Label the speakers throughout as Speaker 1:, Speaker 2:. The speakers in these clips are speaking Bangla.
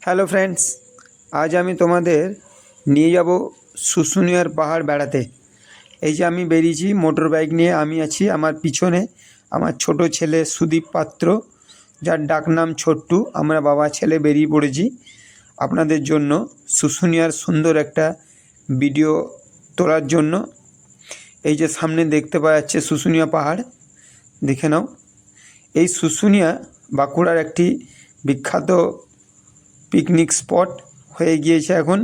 Speaker 1: হ্যালো ফ্রেন্ডস, আজ আমি তোমাদের নিয়ে যাব শুশুনিয়ার পাহাড় বেড়াতে। এই যে আমি বেরিয়েছি মোটর বাইক নিয়ে, আমি আছি, আমার পিছনে আমার ছোট ছেলে সুদীপ পাত্র, যার ডাকনাম ছোট্টু। আমরা বাবা ছেলে বেরিয়ে পড়েছি আপনাদের জন্য শুশুনিয়ার সুন্দর একটা ভিডিও তোলার জন্য। এই যে সামনে দেখতে পাওয়া যাচ্ছে শুশুনিয়া পাহাড়, দেখে নাও। এই শুশুনিয়া বাঁকুড়ার একটি বিখ্যাত পিকনিক স্পট হয়ে গিয়েছে এখন।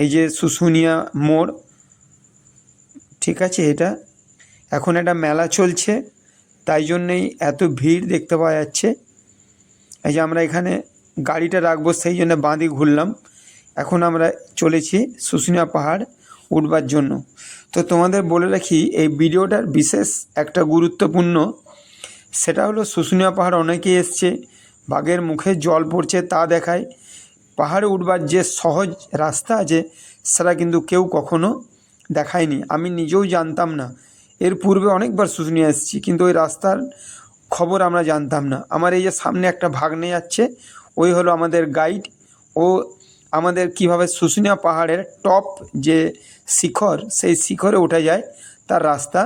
Speaker 1: এই যে শুশুনিয়া মোড়, ঠিক আছে, এটা এখন একটা মেলা চলছে, তাই জন্যেই এত ভিড় দেখতে পাওয়া যাচ্ছে। এই যে আমরা এখানে গাড়িটা রাখবো, সেই জন্য বাঁ দিকে ঘুরলাম। এখন আমরা চলেছি শুশুনিয়া পাহাড় উঠবার জন্য। তো তোমাদের বলে রাখি, এই ভিডিওটার বিশেষ একটা গুরুত্বপূর্ণ, সেটা হলো শুশুনিয়া পাহাড় অনেকেই এসছে, বাঘের মুখে জল পড়ছে তা দেখায়। পাহাড়ে উঠবার যে সহজ রাস্তা আছে সেটা কিন্তু কেউ কখনো দেখায়নি, আমি নিজেও জানতাম না। এর পূর্বে অনেকবার শুশুনিয়া এসেছি, কিন্তু ওই রাস্তার খবর আমরা জানতাম না। আমার এই যে সামনে একটা ভাগ্নে যাচ্ছে, ওই হলো আমাদের গাইড। ও আমাদের কিভাবে শুশুনিয়া পাহাড়ের টপ যে শিখর, সেই শিখরে ওঠা যায় তার রাস্তা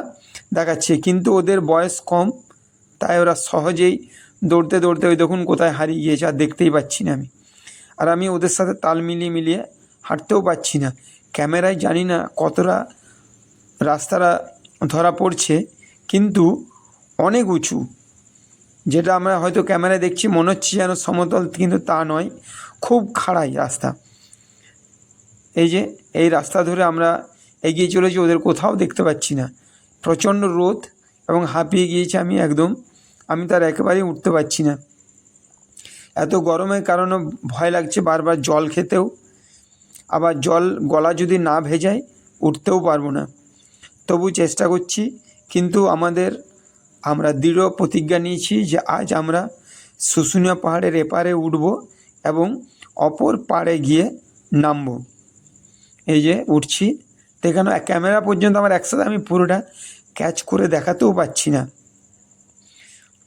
Speaker 1: দেখাচ্ছে। কিন্তু ওদের বয়স কম, তাই ওরা সহজেই দৌড়তে দৌড়তে ওই দেখুন কোথায় হারিয়ে গিয়েছে, আর দেখতেই পাচ্ছি না আমি। আর আমি ওদের সাথে তাল মিলিয়ে মিলিয়ে হাঁটতেও পারছি না। ক্যামেরায় জানি না কতটা রাস্তাটা ধরা পড়ছে, কিন্তু অনেক উঁচু। যেটা আমরা হয়তো ক্যামেরায় দেখছি মনে হচ্ছে যেন সমতল, কিন্তু তা নয়, খুব খাড়াই রাস্তা। এই যে এই রাস্তা ধরে আমরা এগিয়ে চলেছি, ওদের কোথাও দেখতে পাচ্ছি না। প্রচণ্ড রোদ এবং হাঁপিয়ে গিয়েছি আমি একদম, আমি তার একেবারেই উঠতে পারছি না। এত গরমের কারণে ভয় লাগছে বারবার জল খেতেও, আবার জল গলা যদি না ভেজায় উঠতেও পারবো না। তবু চেষ্টা করছি, কিন্তু আমরা দৃঢ় প্রতিজ্ঞা নিয়েছি যে আজ আমরা শুশুনিয়া পাহাড়ের এপারে উঠব এবং অপর পাড়ে গিয়ে নামব। এই যে উঠছি, দেখানো ক্যামেরা পর্যন্ত আমার একসাথে আমি পুরোটা ক্যাচ করে দেখাতেও পাচ্ছি না,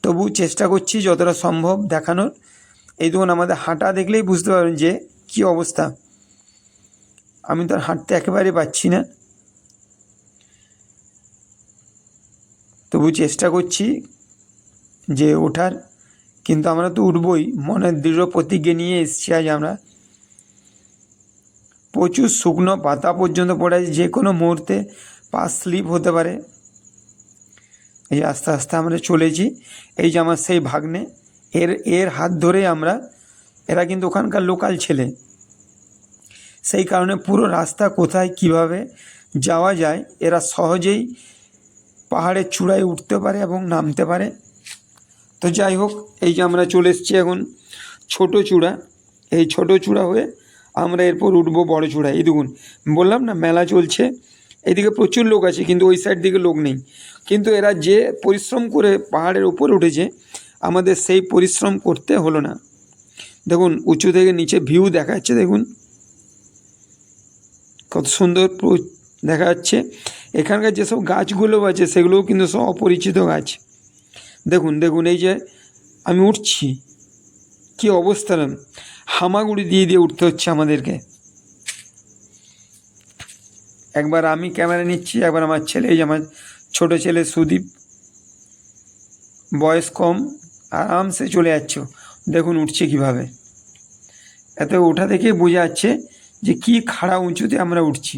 Speaker 1: তবু চেষ্টা করছি যতটা সম্ভব দেখানোর। এই দেখুন আমাদের হাঁটা দেখলেই বুঝতে পারবেন যে কী অবস্থা। আমি তো আর হাঁটতে একেবারে পাচ্ছি না, তবু চেষ্টা করছি যে ওঠার। কিন্তু আমরা তো উঠবই, মনের দৃঢ় প্রতিজ্ঞা নিয়ে এসেছি আজ আমরা। প্রচুর শুকনো পাতা পর্যন্ত পড়ে আছে, যে কোনো মুহূর্তে পা স্লিপ হতে পারে। এই যে আস্তে আস্তে আমরা চলেছি। এই যে আমার সেই ভাগ্নে, এর হাত ধরেই আমরা, এরা কিন্তু ওখানকার লোকাল ছেলে, সেই কারণে পুরো রাস্তা কোথায় কিভাবে যাওয়া যায় এরা সহজেই পাহাড়ের চূড়ায় উঠতে পারে এবং নামতে পারে। তো যাই হোক, এই যে আমরা চলে এসেছি এখন ছোট চূড়া। এই ছোট চূড়া হয়ে আমরা এরপর উঠবো বড় চূড়ায়। এই দেখুন, বললাম না মেলা চলছে, এদিকে প্রচুর লোক আছে, কিন্তু ওই সাইড দিকে লোক নেই। কিন্তু এরা যে পরিশ্রম করে পাহাড়ের উপরে উঠেছে, আমাদের সেই পরিশ্রম করতে হলো না। দেখুন উঁচু থেকে নিচে ভিউ দেখা যাচ্ছে, দেখুন কত সুন্দর দেখা যাচ্ছে। এখানকার যেসব গাছগুলো আছে সেগুলোও কিন্তু সব অপরিচিত গাছ। দেখুন দেখুন, এই যে আমি উঠছি, কী অবস্থা, হামাগুড়ি দিয়ে দিয়ে উঠতে হচ্ছে আমাদেরকে। একবার আমি ক্যামেরা নিচ্ছি, একবার আমার ছেলে, এই যে আমার ছোটো ছেলে সুদীপ, বয়স কম, আরামসে চলে যাচ্ছ। দেখুন উঠছে কীভাবে, এত ওঠা দেখে বোঝা যাচ্ছে যে কী খাড়া উঁচুতে আমরা উঠছি।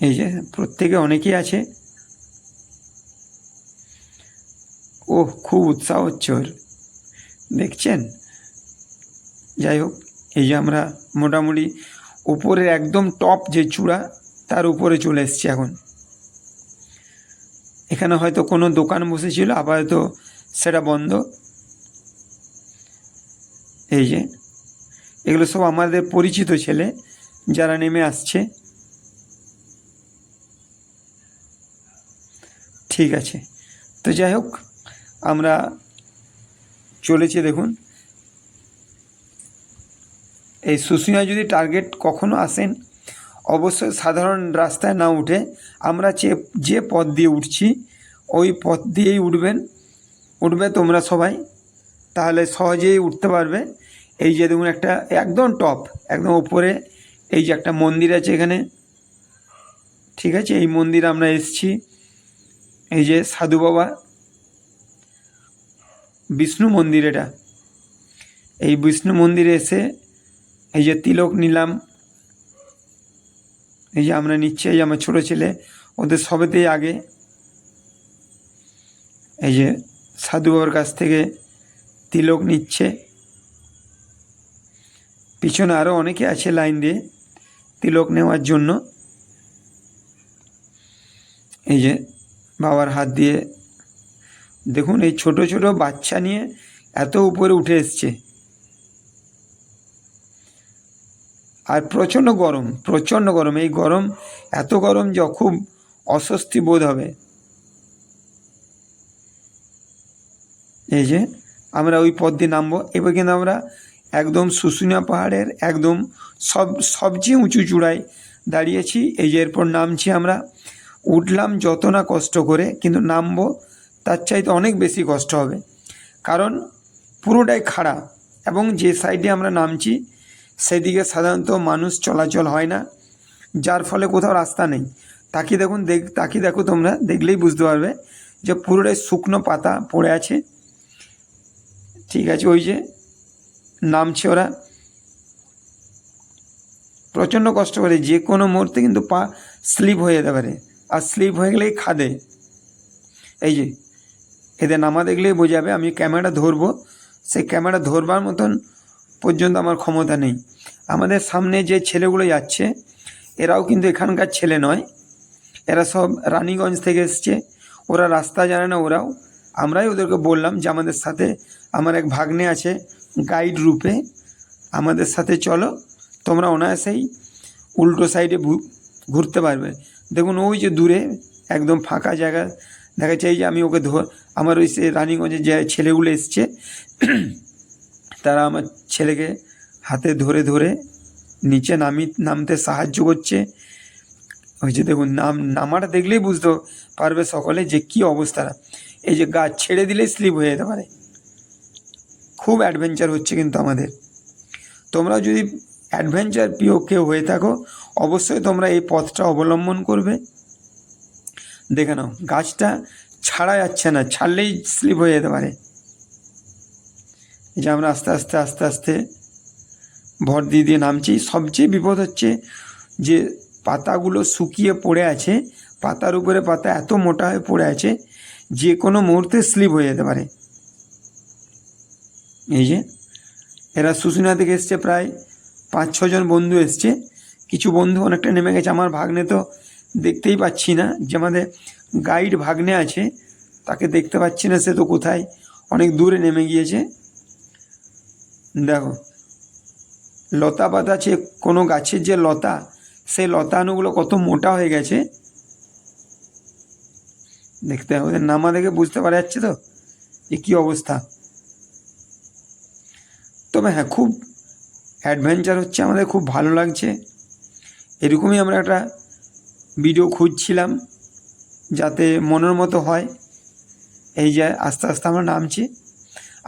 Speaker 1: এই যে প্রত্যেকে অনেকেই আছে, ও খুব উৎসাহ হচ্ছে ওর, দেখছেন। যাই হোক, এই যে আমরা মোটামুটি উপরের একদম টপ যে চূড়া, তার উপরে চলে এসেছি এখন। এখানে হয়তো কোনো দোকান বসেছিল, আপাতত সেটা বন্ধ। এই যে এগুলো সব আমাদের পরিচিত ছেলে যারা নেমে আসছে। ঠিক আছে, তো যাই হোক আমরা চলেছি। দেখুন এই শুশুনিয়া যদি টার্গেট কখনো আসেন, অবশ্যই সাধারণ রাস্তায় না উঠে আমরা যে পথ দিয়ে উঠছি ওই পথ দিয়েই উঠবে তোমরা সবাই। তাহলে সহজেই উঠতে পারবে। এই যে দেখুন একটা একদম টপ, একদম ওপরে এই যে একটা মন্দির আছে এখানে, ঠিক আছে। এই মন্দির আমরা এসেছি, এই যে সাধু বাবা বিষ্ণু মন্দির এটা। এই বিষ্ণু মন্দিরে এসে এই যে তিলক নিলাম, এই যে আমরা নিচ্ছি, এই যে আমার ছোটো ছেলে ওদের সবেতেই আগে। এই যে সাধু বাবার কাছ থেকে তিলক নিচ্ছে, পিছনে আরও অনেকে আছে লাইন দিয়ে তিলক নেওয়ার জন্য। এই যে বাবার হাত দিয়ে দেখুন, এই ছোট ছোট বাচ্চা নিয়ে এত উপরে উঠে এসছে। আর প্রচণ্ড গরম, প্রচণ্ড গরম, এই গরম এত গরম যে খুব অস্বস্তি বোধ হবে। এই যে আমরা ওই পথ দিয়ে নামবো। এবার কিন্তু আমরা একদম শুশুনিয়া পাহাড়ের একদম সবচেয়ে উঁচু চূড়ায় দাঁড়িয়েছি। এই যে এরপর নামছি আমরা। উঠলাম যত না কষ্ট করে, কিন্তু নামবো তার চাইতে অনেক বেশি কষ্ট হবে, কারণ পুরোটাই খাড়া এবং যে সাইডে আমরা নামছি সেদিকে সাধারণত মানুষ চলাচল হয় না, যার ফলে কোথাও রাস্তা নেই। তাকিয়ে দেখুন, তাকিয়ে দেখো, তোমরা দেখলেই বুঝতে পারবে যে পুরোটাই শুকনো পাতা পড়ে আছে, ঠিক আছে। ওই যে নামছে ওরা, প্রচণ্ড কষ্ট করে, যে কোনো মুহূর্তে কিন্তু পা স্লিপ হয়ে যেতে পারে, আর স্লিপ হয়ে গেলেই খাদে। এই যে এদের নামা দেখলেই বোঝাবে, আমি ক্যামেরা ধরবো, সেই ক্যামেরা ধরবার মতন পর্যন্ত আমার ক্ষমতা নেই। আমাদের সামনে যে ছেলেগুলো যাচ্ছে এরাও কিন্তু এখানকার ছেলে নয়, এরা সব রানীগঞ্জ থেকে এসছে। ওরা রাস্তা জানে না, আমরাই ওদেরকে বললাম যে আমাদের সাথে আমার এক ভাগ্নে আছে গাইড রূপে, আমাদের সাথে চলো, তোমরা অনায়াসেই উল্টো সাইডে ঘুরতে পারবে। দেখুন ওই যে দূরে একদম ফাঁকা জায়গা দেখা যাচ্ছে। এই যে আমি ওকে আমার ওই সে রানীগঞ্জের যে ছেলেগুলো এসছে তারা আমার ছেলেকে হাতে ধরে ধরে নিচে নামতে সাহায্য করছে। ওই যে দেখুন নামাটা দেখলেই বুঝতে পারবে সকলে যে কী অবস্থা। এই যে গাছ ছেড়ে দিলেই স্লিপ হয়ে যেতে পারে। খুব অ্যাডভেঞ্চার হচ্ছে কিন্তু আমাদের। তোমরা যদি অ্যাডভেঞ্চার প্রিয় কেউ হয়ে থাকো অবশ্যই তোমরা এই পথটা অবলম্বন করবে। দেখে নাও, গাছটা ছাড়া যাচ্ছে না, ছাড়লেই স্লিপ হয়ে যেতে পারে। এই যে আমরা আস্তে আস্তে আস্তে আস্তে ভর দিয়ে দিয়ে নামছি। সবচেয়ে বিপদ হচ্ছে যে পাতাগুলো শুকিয়ে পড়ে আছে, পাতার উপরে পাতা এত মোটা হয়ে পড়ে আছে যে কোনো মুহূর্তে স্লিপ হয়ে যেতে পারে। এই যে এরা শুশুনিয়া থেকে এসছে, প্রায় 5-6 জন বন্ধু এসছে। কিছু বন্ধু অনেকটা নেমে গেছে। আমার ভাগ্নে তো দেখতেই পাচ্ছি না, যে আমাদের গাইড ভাগ্নে আছে তাকে দেখতে পাচ্ছি না, সে তো কোথায় অনেক দূরে নেমে গিয়েছে। দেখো লতা পাতা আছে, কোনো গাছের যে লতা, সেই লতানুগুলো কত মোটা হয়ে গেছে দেখতে হবে। ওদের নামা দেখে বুঝতে পারা যাচ্ছে তো যে কী অবস্থা। তবে হ্যাঁ, খুব অ্যাডভেঞ্চার হচ্ছে, আমাদের খুব ভালো লাগছে। এরকমই আমরা একটা ভিডিও খুঁজছিলাম যাতে মনের মতো হয়। এই যে আস্তে আস্তে আমরা নামছি।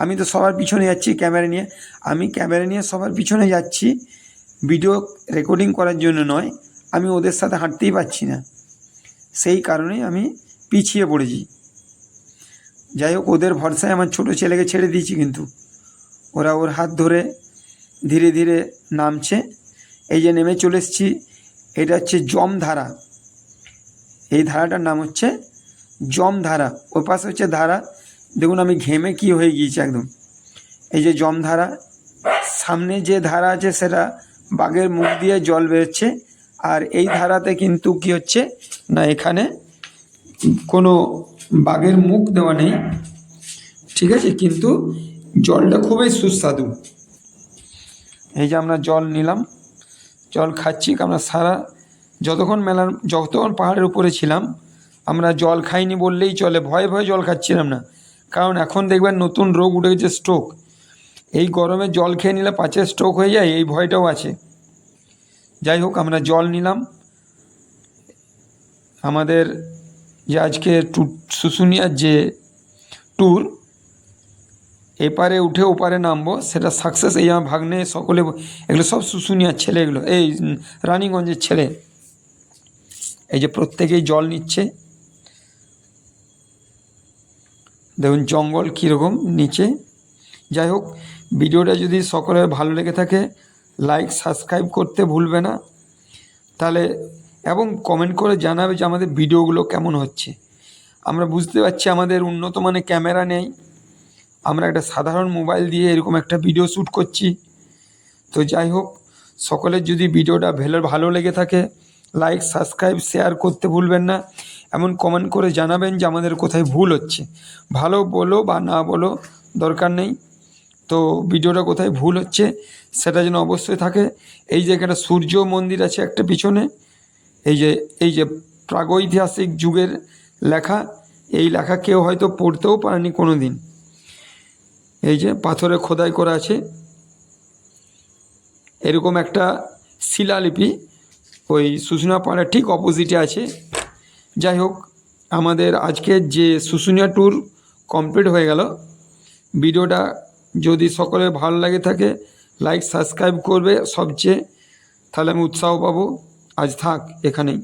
Speaker 1: আমি তো সবার পিছনে যাচ্ছি ক্যামেরা নিয়ে, আমি ক্যামেরা নিয়ে সবার পিছনে যাচ্ছি ভিডিও রেকর্ডিং করার জন্য নয়, আমি ওদের সাথে হাঁটতেই পারছি না, সেই কারণেই আমি পিছিয়ে পড়েছি। যাই হোক, ওদের ভরসায় আমার ছোটো ছেলেকে ছেড়ে দিয়েছি, কিন্তু ওরা ওর হাত ধরে ধীরে ধীরে নামছে। এই যে নেমে চলে এসেছি, এটা হচ্ছে জমধারা। এই ধারাটার নাম হচ্ছে জমধারা। ওই পাশে হচ্ছে ধারা, দেখুন আমি ঘেমে কি হয়ে গিয়েছি একদম। এই যে জমধারা, সামনে যে ধারা আছে সেটা বাঘের মুখ দিয়ে জল বেরোচ্ছে। আর এই ধারাতে কিন্তু কি হচ্ছে না, এখানে কোনো বাঘের মুখ দেওয়া নেই, ঠিক আছে, কিন্তু জলটা খুবই সুস্বাদু। এই যে আমরা জল নিলাম, জল খাচ্ছি। আমরা যতক্ষণ পাহাড়ের উপরে ছিলাম আমরা জল খাইনি বললেই চলে, ভয়ে ভয়ে জল খাচ্ছিলাম না, কারণ এখন দেখবেন নতুন রোগ উঠে গেছে স্ট্রোক। এই গরমে জল খেয়ে নিলে পাছে স্ট্রোক হয়ে যায়, এই ভয়টাও আছে। যাই হোক, আমরা জল নিলাম। আমাদের যে আজকে শুশুনিয়ার যে ট্যুর, এপারে উঠে ওপারে নামবো, সেটা সাকসেস। এই আমার ভাগ্নে সকলে, এগুলো সব শুশুনিয়ার ছেলে, এগুলো এই রানীগঞ্জের ছেলে। এই যে প্রত্যেকেই জল নিচ্ছে, দেখুন জঙ্গল কীরকম নিচে। যাই হোক, ভিডিওটা যদি সকলের ভালো লেগে থাকে লাইক সাবস্ক্রাইব করতে ভুলবে না তাহলে, এবং কমেন্ট করে জানাবে যে আমাদের ভিডিওগুলো কেমন হচ্ছে। আমরা বুঝতে পারছি আমাদের উন্নত মানের ক্যামেরা নেই, আমরা একটা সাধারণ মোবাইল দিয়ে এরকম একটা ভিডিও শ্যুট করছি। তো যাই হোক, সকলের যদি ভিডিওটা ভালো লেগে থাকে লাইক সাবস্ক্রাইব শেয়ার করতে ভুলবেন না, এমন কমেন্ট করে জানাবেন যে আমাদের কোথায় ভুল হচ্ছে। ভালো বলো বা না বলো দরকার নেই, তো ভিডিওটা কোথায় ভুল হচ্ছে সেটা যেন অবশ্যই থাকে। এই যে এখানে সূর্য মন্দির আছে একটা পিছনে, এই যে প্রাগৈতিহাসিক যুগের লেখা, এই লেখা কেউ হয়তো পড়তেও পারেনি কোনো দিন। এই যে পাথরে খোদাই করা আছে এরকম একটা শিলালিপি, ওই শুশুনিয়া পাহাড়ের ঠিক অপোজিটে আছে। যাই হোক, আমাদের আজকের যে শুশুনিয়া ট্যুর কমপ্লিট হয়ে গেল। ভিডিওটা যদি সকলে ভালো লাগে থাকে লাইক সাবস্ক্রাইব করবে সবচেয়ে, তাহলে আমি উৎসাহ পাবো। আজ থাক এখানেই।